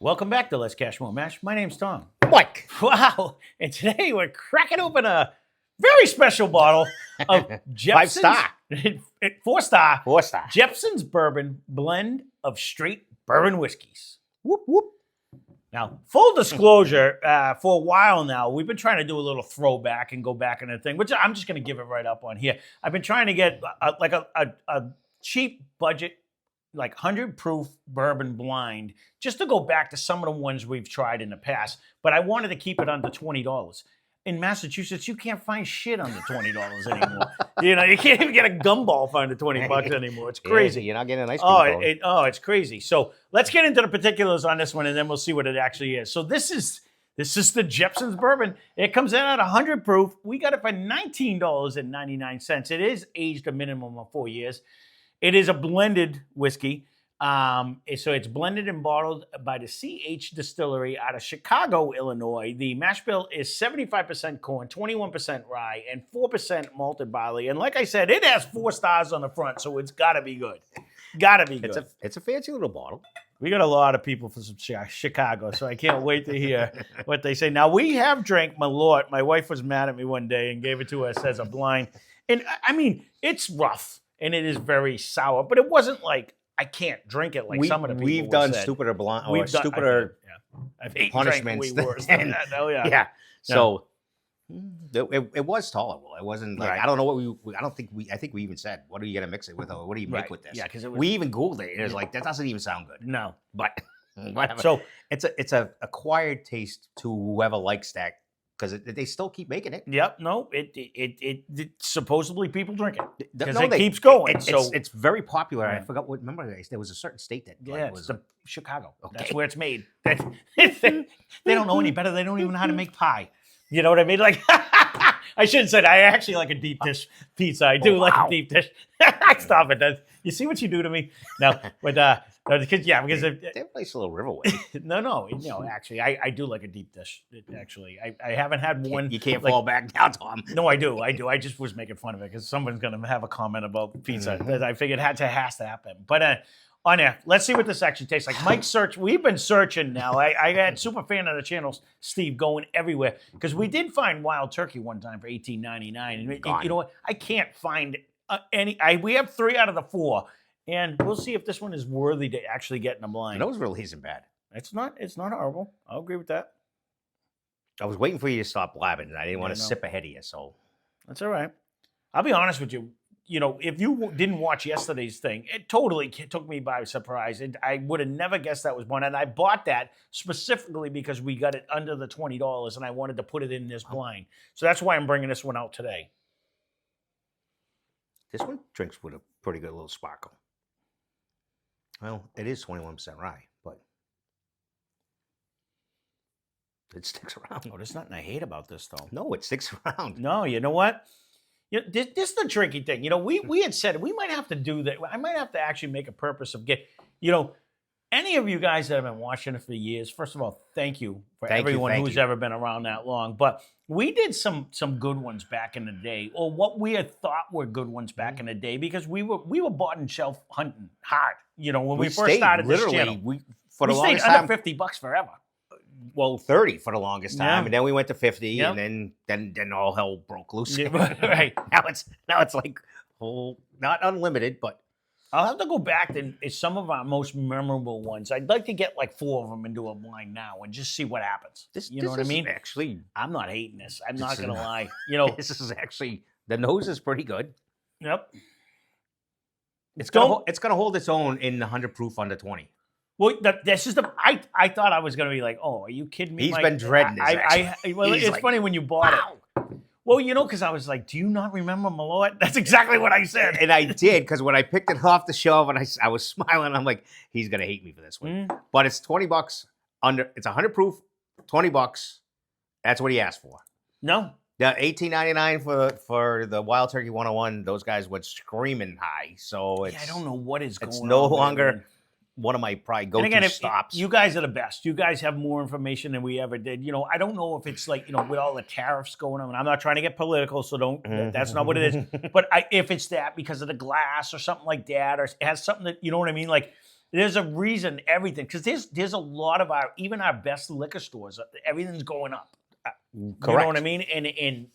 Welcome back to Lesscashmoremash. My name's Tom. Mike. Wow. And today we're cracking open a very special bottle of Jeppson's. 5-star. 4-star. 4-star. Jeppson's Bourbon blend of straight bourbon whiskeys. Whoop, whoop. Now, full disclosure, for a while now, we've been trying to do a little throwback and go back into the thing, which I'm just going to give it right up on here. I've been trying to get a cheap budget, like 100 proof bourbon blind, just to go back to some of the ones we've tried in the past. But I wanted to keep it under $20. In Massachusetts, you can't find shit under $20 anymore. You can't even get a gumball for under $20 anymore. It's crazy. Yeah, you're not getting an ice cream cone. It's crazy. So let's get into the particulars on this one, and then we'll see what it actually is. So this is the Jeppson's Bourbon. It comes in at 100 proof. We got it for $19.99. It is aged a minimum of 4 years. It is a blended whiskey. So it's blended and bottled by the CH Distillery out of Chicago, Illinois. The mash bill is 75% corn, 21% rye, and 4% malted barley. And like I said, it has 4 stars on the front, so it's got to be good. Got to be good. It's a fancy little bottle. We got a lot of people from Chicago, so I can't wait to hear what they say. Now, we have drank Malort. My wife was mad at me one day and gave it to us as a blind. And, I mean, it's rough, and it is very sour, but it wasn't like, I can't drink it like some of the people We've done said. stupider I've punishments way worse than that. Oh yeah. Yeah. So it was tolerable. It wasn't like, Right. I don't know what I think we even said, what are you gonna mix it with, or what do you make with this? Yeah, because we even Googled it, and it's like, that doesn't even sound good. No. But whatever. So it's a acquired taste to whoever likes that, because they still keep making it. yep, no, it supposedly people drink it because No, it keeps going. It's very popular. Yeah. I forgot what. Remember, there was a certain state that It's was Chicago. Okay. That's where it's made. They don't know any better. They don't even know how to make pie. You know what I mean? Like, I shouldn't say that. I actually like a deep dish pizza. I do like a deep dish. Stop it. You see what you do to me? No, but because they place a little Riverway. no. Actually, I do like a deep dish. Actually, I haven't had one. You can't fall back now, Tom. No, I do. I just was making fun of it because someone's gonna have a comment about pizza. I figured it has to happen. But on there, let's see what this actually tastes like. Mike search. We've been searching now. I had super fan of the channel, Steve, going everywhere because we did find Wild Turkey one time for $18.99, and you know what? I can't find any. We have 3 out of the 4, and we'll see if this one is worthy to actually get in a blind. Nose really isn't bad. It's not horrible. I'll agree with that. I was waiting for you to stop blabbing, and I didn't want to no. sip ahead of you. So That's all right. I'll be honest with you. If you didn't watch yesterday's thing, it totally took me by surprise. I would have never guessed that was one. And I bought that specifically because we got it under the $20 and I wanted to put it in this blind. So that's why I'm bringing this one out today. this one drinks with a pretty good little sparkle. Well, it is 21% rye, but it sticks around. Oh, there's nothing I hate about this, though. No, it sticks around. No, you know what? This is the tricky thing. We had said we might have to do that. I might have to actually make a purpose of any of you guys that have been watching it for years. First of all, thank you for everyone who's ever been around that long. But we did some good ones back in the day, or what we had thought were good ones back in the day, because we were bought and shelf hunting hard. When we first started this channel, we stayed under $50 forever. Well, 30 for the longest time, Yeah. and then we went to 50, Yep. and then all hell broke loose. Yeah, right. Now it's like not unlimited, but I'll have to go back to some of our most memorable ones. I'd like to get like 4 of them into a blind now and just see what happens. you know what I mean? Actually, I'm not hating this. I'm not This is going to not- lie. this is actually, the nose is pretty good. Yep. It's gonna hold its own in the 100 proof under 20. Well, this is I thought I was going to be like, oh, are you kidding me? He's Mike? been dreading this, Well, He's it's like, funny when you bought it. Well, because I was like, do you not remember Malort? That's exactly what I said. And I did, because when I picked it off the shelf and I was smiling, I'm like, he's gonna hate me for this one. But it's $20 under. It's 100 proof, $20. That's what he asked for. No. The $18.99 for the Wild Turkey 101. Those guys went screaming high. So I don't know what is going on. It's no with it, longer man. one of my probably And go-to again, stops. you guys are the best. You guys have more information than we ever did. I don't know if it's like, with all the tariffs going on. I'm not trying to get political, so that's not what it is. But if it's that because of the glass or something like that, or it has something that, you know what I mean? Like, There's a reason everything, because there's a lot of even our best liquor stores, everything's going up. You know what I mean? And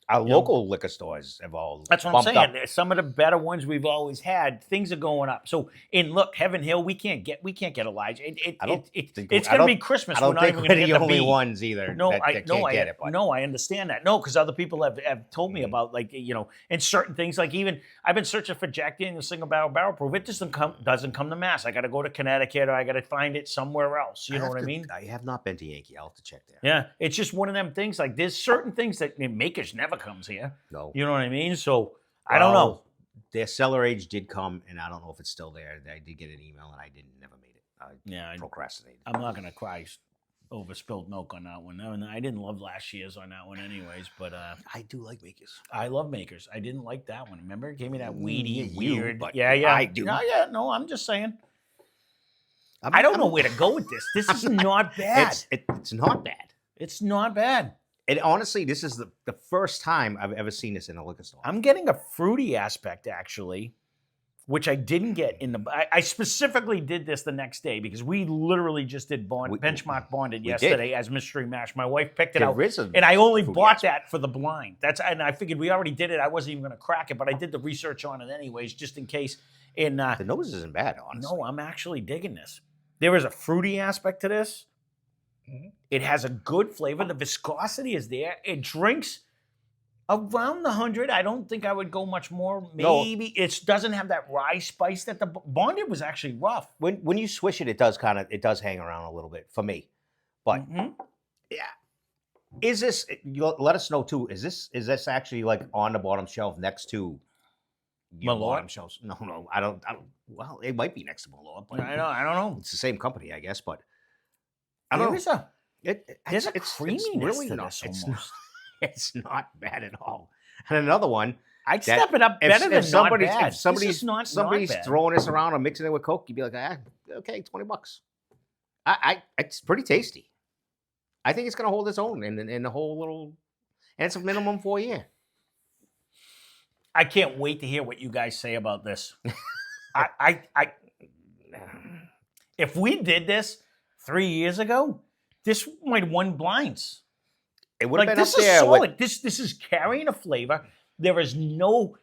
Our local liquor stores have all that's what I'm saying. up. Some of the better ones we've always had, things are going up. So, look, Heaven Hill, we can't get Elijah. It's going to be Christmas. I don't we're think not we're even the only ones either. No, that can't get it. But. No, I understand that. No, because other people have told me about and certain things. Like even I've been searching for Jack Daniel's single barrel proof. It doesn't come to Mass. I got to go to Connecticut or I got to find it somewhere else. You know what I mean? I have not been to Yankee. I'll have to check there. Yeah, it's just one of them things. Like there's certain things that Makers never comes here. No. You know what I mean? So I don't know. Their cellar age did come, and I don't know if it's still there. I did get an email, and I never made it. I procrastinated. I'm not gonna cry over spilled milk on that one. I didn't love last year's on that one, anyways. But I do like Makers. I love Makers. I didn't like that one. Remember, it gave me that weedy, weird. But yeah. I do. No. I'm just saying. I don't know where to go with this. This is not bad. It's not bad. It's not bad. And honestly, this is the first time I've ever seen this in a liquor store. I'm getting a fruity aspect, actually, which I didn't get in the... I specifically did this the next day because we literally just did benchmark bonded yesterday as mystery mash. My wife picked it out, and I only bought that for the blind. And I figured we already did it. I wasn't even going to crack it, but I did the research on it anyways, just in case. And the nose isn't bad, honestly. No, I'm actually digging this. There is a fruity aspect to this. It has a good flavor. The viscosity is there. It drinks around the 100. I don't think I would go much more. Maybe it doesn't have that rye spice that the bonded was actually rough. When you swish it, it does hang around a little bit for me. But yeah, is this? Let us know too. Is this actually like on the bottom shelf next to your bottom shelves? No, I don't. Well, it might be next to Malort, but I don't know. It's the same company, I guess, but. There's a creaminess really to this almost. It's not bad at all. And another one, I'd step it up better than not bad. If somebody's throwing this around or mixing it with Coke, you'd be like, okay, $20. It's pretty tasty. I think it's going to hold its own in the whole little, and it's a minimum 4 year. I can't wait to hear what you guys say about this. If we did this 3 years ago, this might have won blinds. It would have been up there. Solid. This is carrying a flavor. There is no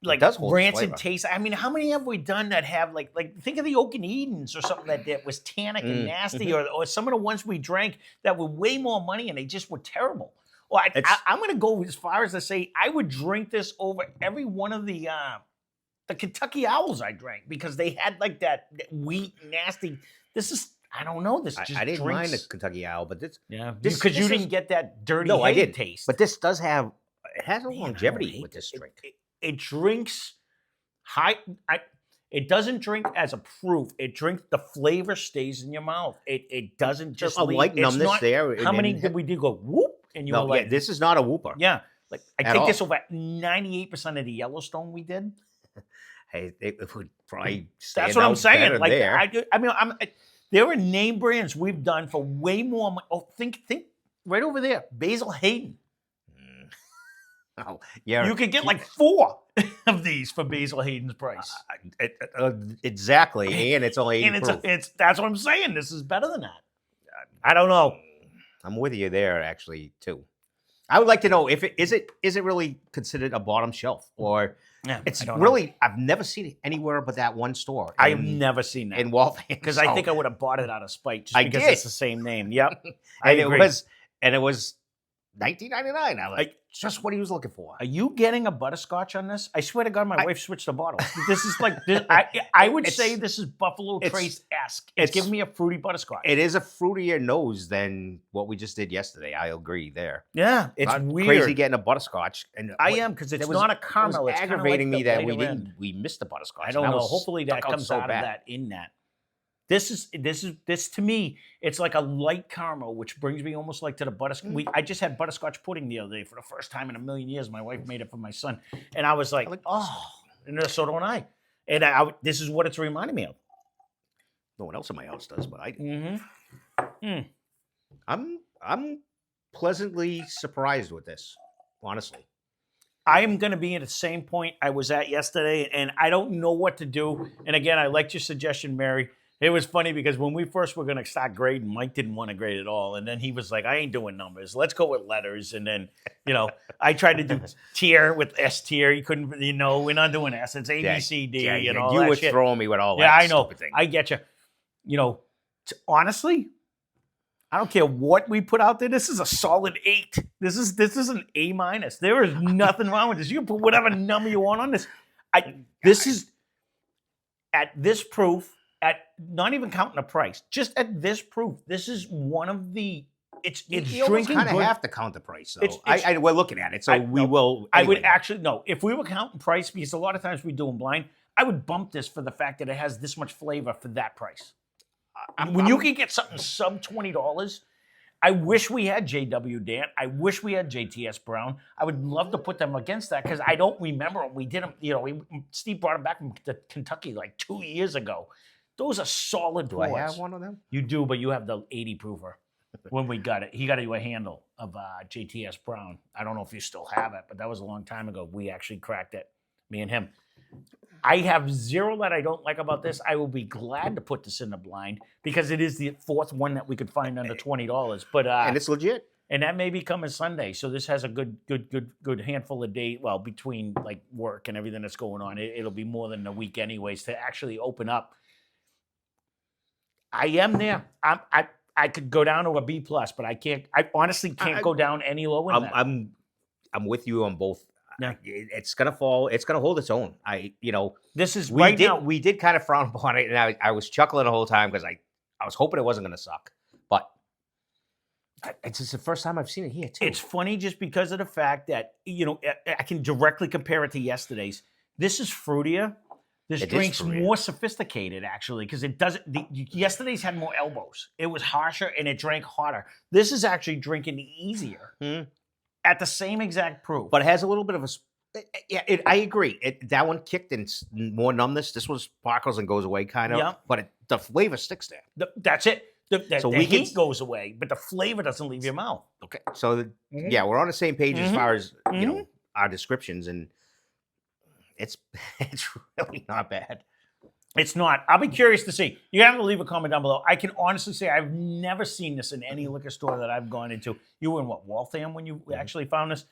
rancid taste. I mean, how many have we done that have like think of the Oak and Edens or something that was tannic and nasty, or some of the ones we drank that were way more money and they just were terrible. Well, I'm going to go as far as to say I would drink this over every one of the Kentucky Owls I drank because they had like that wheat nasty. This is. I don't know. This just I didn't drinks. mind the Kentucky Owl, but because you didn't get that dirty hay taste. But this does have a longevity with this drink. It drinks high. It doesn't drink as a proof. It drinks. The flavor stays in your mouth. It doesn't just a light numbness there. How many did we do? Go whoop, and you were like, yeah, this is not a whooper. Yeah, like I take this over 98% of the Yellowstone we did. Hey, it would probably. That's what I'm saying. Like there. I mean, there are name brands we've done for way more money. Oh, think right over there, Basil Hayden. Oh, yeah. You could get like 4 of these for Basil Hayden's price. Exactly, and it's only 80 proof. That's what I'm saying. This is better than that. I don't know. I'm with you there, actually, too. I would like to know if is it really considered a bottom shelf or it's really. I've never seen it anywhere but that one store. I've never seen that in Waltham because I think I would have bought it out of spite just because it's the same name. Yep, it was $19.99. I'm like, just what he was looking for. Are you getting a butterscotch on this? I swear to God, my wife switched the bottle. This is like I would say this is Buffalo Trace-esque. It's giving me a fruity butterscotch. It is a fruitier nose than what we just did yesterday. I agree there. Yeah, it's weird. Crazy getting a butterscotch. And I am because it's not a caramel. It's aggravating me that we missed the butterscotch. I don't know. Hopefully that comes out of that in that. This to me, it's like a light caramel, which brings me almost like to the butterscotch. I just had butterscotch pudding the other day for the first time in a million years. My wife made it for my son, and I was like, oh, and so don't I. And this is what it's reminding me of. No one else in my house does, but I do. Mm-hmm. I'm pleasantly surprised with this, honestly. I am going to be at the same point I was at yesterday, and I don't know what to do. And again, I liked your suggestion, Mary. It was funny because when we first were going to start grading, Mike didn't want to grade at all. And then he was like, I ain't doing numbers. Let's go with letters. And then, I tried to do tier with S tier. You couldn't, we're not doing S. It's A, B, C, D, and all that You were shit. throwing me with all that Yeah, I know. stupid thing. I get you. Honestly, I don't care what we put out there. This is a solid 8. This is an A minus. There is nothing wrong with this. You can put whatever number you want on this. This is at this proof. At not even counting the price, just at this proof, this is one of the. It's You drinking kind of good. have to count the price, though. We're looking at it, so we will. I would anyway. actually no. If we were counting price, because a lot of times we do them blind, I would bump this for the fact that it has this much flavor for that price. When you can get something sub $20, I wish we had JW Dan. I wish we had JTS Brown. I would love to put them against that because I don't remember when we did them. Steve brought them back from Kentucky like 2 years ago. Those are solid Do pours. I have one of them? You do, but you have the 80 proofer. When we got it, he got you a handle of JTS Brown. I don't know if you still have it, but that was a long time ago. We actually cracked it, me and him. I have zero that I don't like about this. I will be glad to put this in the blind because it is the fourth one that we could find under $20. But And it's legit. And that may be coming Sunday. So this has a good handful of days. Well, between like work and everything that's going on, it'll be more than a week anyways to actually open up. I am there. I could go down to a B plus, but I can't. I honestly can't go down any lower than that. I'm with you on both. Yeah. It's gonna fall. It's gonna hold its own. This is now. We did kind of frown upon it, and I was chuckling the whole time because I was hoping it wasn't gonna suck. But it's just the first time I've seen it here too. It's funny just because of the fact that I can directly compare it to yesterday's. This is fruitier. This drink's more sophisticated, actually, because it doesn't. Yesterday's had more elbows. It was harsher and it drank hotter. This is actually drinking easier at the same exact proof. But it has a little bit of a. I agree. That one kicked in more numbness. This one sparkles and goes away, kind of. Yeah. But the flavor sticks there. That's it. So the heat goes away, but the flavor doesn't leave your mouth. Okay. So we're on the same page as far as our descriptions and. It's really not bad. It's not. I'll be curious to see. You have to leave a comment down below. I can honestly say I've never seen this in any liquor store that I've gone into. You were in Waltham when you actually found this?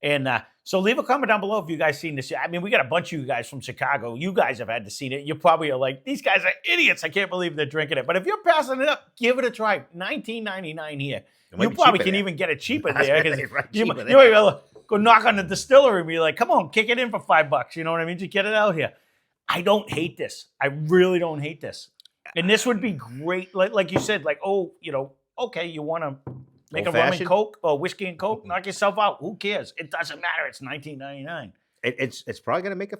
And so leave a comment down below if you guys seen this. I mean, we got a bunch of you guys from Chicago. You guys have had to see it. You probably are like, these guys are idiots. I can't believe they're drinking it. But if you're passing it up, give it a try. $19.99 here. You probably can even get it cheaper there. You might be able to go knock on the distillery and be like, come on, kick it in for $5. You know what I mean? Just get it out here. I don't hate this. I really don't hate this. And this would be great. Like you said, okay, you want to make a rum and Coke or whiskey and Coke, knock yourself out. Who cares? It doesn't matter. It's $19.99. It's probably going to make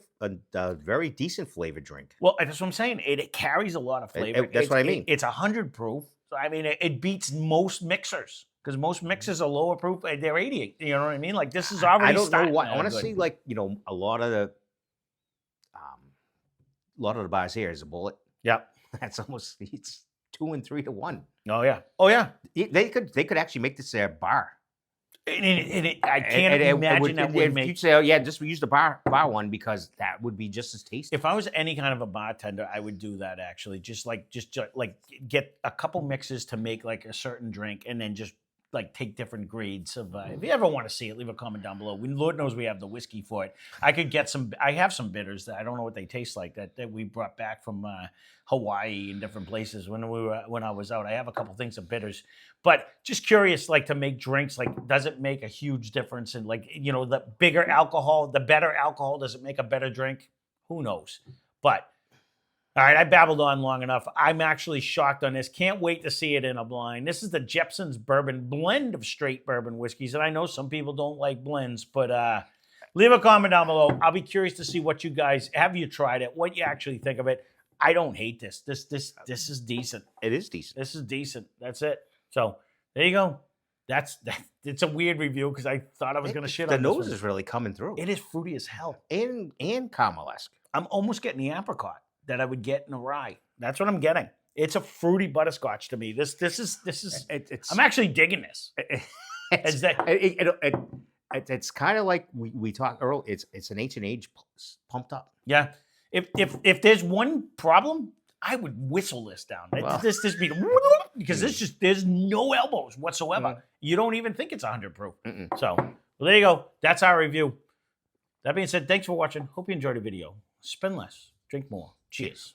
a very decent flavored drink. Well, that's what I'm saying. It carries a lot of flavor. That's what I mean. It's 100 proof. So, I mean, it beats most mixers. Because most mixers are lower proof, they're 88. You know what I mean? Like this is already. I don't know what. Honestly, a lot of the bars here is a bullet. Yeah, that's almost it's 2 and 3 to 1. Oh yeah. They could actually make this their bar. I can't imagine that would make. You'd say, just use the bar one because that would be just as tasty. If I was any kind of a bartender, I would do that actually. Just get a couple mixes to make like a certain drink, and then just take different grades of. If you ever want to see it, leave a comment down below. Lord knows we have the whiskey for it. I could get some. I have some bitters that I don't know what they taste like that we brought back from Hawaii and different places when I was out. I have a couple things of bitters, but just curious, to make drinks. Does it make a huge difference in the bigger alcohol, the better alcohol? Does it make a better drink? Who knows? But. All right, I babbled on long enough. I'm actually shocked on this. Can't wait to see it in a blind. This is the Jeppson's Bourbon blend of straight bourbon whiskeys. And I know some people don't like blends, but leave a comment down below. I'll be curious to see what you guys, have you tried it, what you actually think of it. I don't hate this. This is decent. It is decent. This is decent. That's it. So there you go. It's a weird review because I thought I was going to shit on the this nose one. is really coming through. It is fruity as hell. And caramel-esque. I'm almost getting the apricot that I would get in a rye. That's what I'm getting. It's a fruity butterscotch to me. This is. I'm actually digging this. it's kind of like we talked earlier. It's an ancient age pumped up. Yeah. If there's one problem, I would whistle this down. Well. This be because there's no elbows whatsoever. Mm. You don't even think it's 100 proof. Mm-mm. So well, there you go. That's our review. That being said, thanks for watching. Hope you enjoyed the video. Spend less, drink more. Cheers.